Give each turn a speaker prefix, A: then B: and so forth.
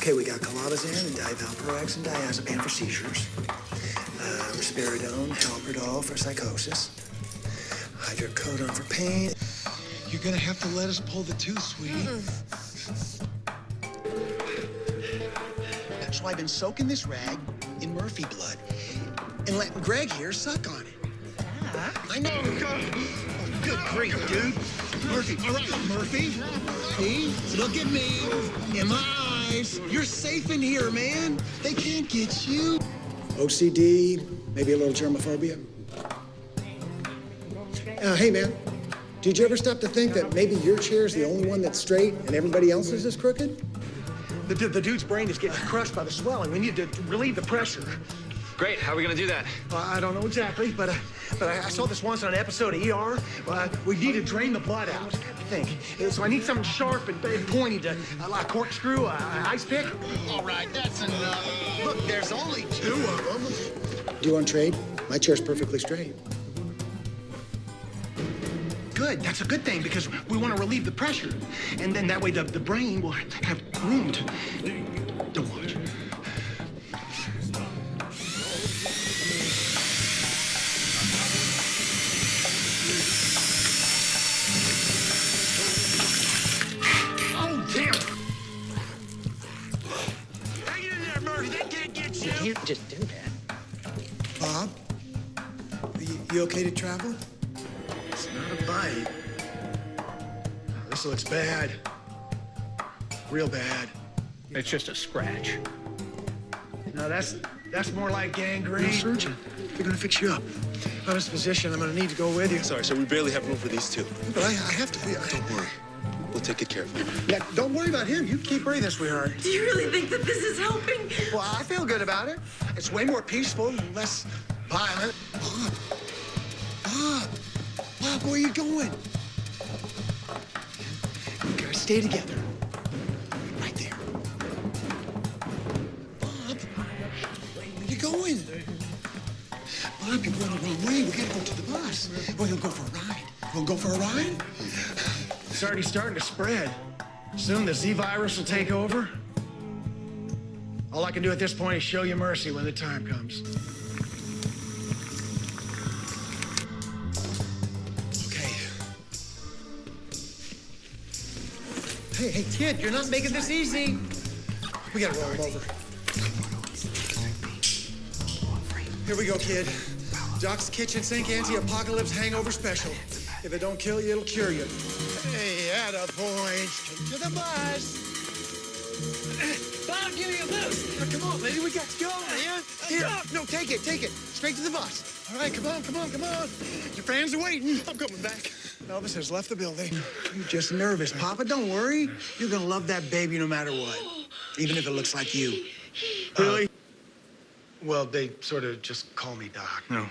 A: Okay, we got clobazam and divalproex and diazepam for seizures. Risperidone, haloperidol for psychosis. Hydrocodone for pain.
B: You're gonna have to let us pull the tooth, sweetie.
A: So I've been soaking this rag in Murphy blood and letting Greg here suck on it.
C: Yeah.
A: I know. Oh, good grief, dude. Murphy, all right, Murphy. See? Look at me. In my eyes. You're safe in here, man. They can't get you. OCD, maybe a little germophobia. Hey, man. Did you ever stop to think that maybe your chair's the only one that's straight and everybody else's is crooked? The dude's brain is getting crushed by the swelling. We need to relieve the pressure.
D: Great. How are we gonna do that?
A: Well, I don't know exactly, but I saw this once on an episode of ER. We need to drain the blood out, I think. So I need something sharp and pointy to, like a corkscrew, ice pick.
B: All right, that's enough. Look, there's only 2 of them.
A: Do you want to trade? My chair's perfectly straight. Good. That's a good thing because we want to relieve the pressure. And then that way the brain will have room to... Don't watch. Oh, damn!
B: Hang in there, Murphy. They can't get you.
C: You can't just do that.
A: Bob? You okay to travel?
B: It's not a bite. This looks bad. Real bad.
C: It's just a scratch.
B: No, that's more like gangrene.
A: No, surgeon. They're gonna fix you up. I'm his physician. I'm gonna need to go with you.
E: Sorry, sir, we barely have room for these 2.
A: But I have to be.
E: Don't worry. We'll take good care of him.
A: Yeah, don't worry about him. You keep breathing, sweetheart.
F: Do you really think that this is helping?
A: Well, I feel good about it. It's way more peaceful and less violent. Bob, where are you going? We gotta stay together. Right there. Bob, where are you going? Bob, you're going the wrong way. We gotta go to the bus. We're gonna go for a ride. Wanna go for a ride?
B: It's already starting to spread. Soon the Z virus will take over. All I can do at this point is show you mercy when the time comes.
A: Hey, kid, you're not making this easy. We gotta roll him over. Here we go, kid. Doc's Kitchen Sink Anti-Apocalypse Hangover Special. If it don't kill you, it'll cure you.
B: Hey, attaboy. To the bus.
A: Bob, give me a boost. Now, come on, lady, we got to go, man. Here, no, take it. Straight to the bus. All right, come on. Your fans are waiting. I'm coming back. Elvis has left the building. You're just nervous, Papa. Don't worry. You're gonna love that baby no matter what, even if it looks like you.
B: Really? Well, they sort of just call me Doc.
A: No.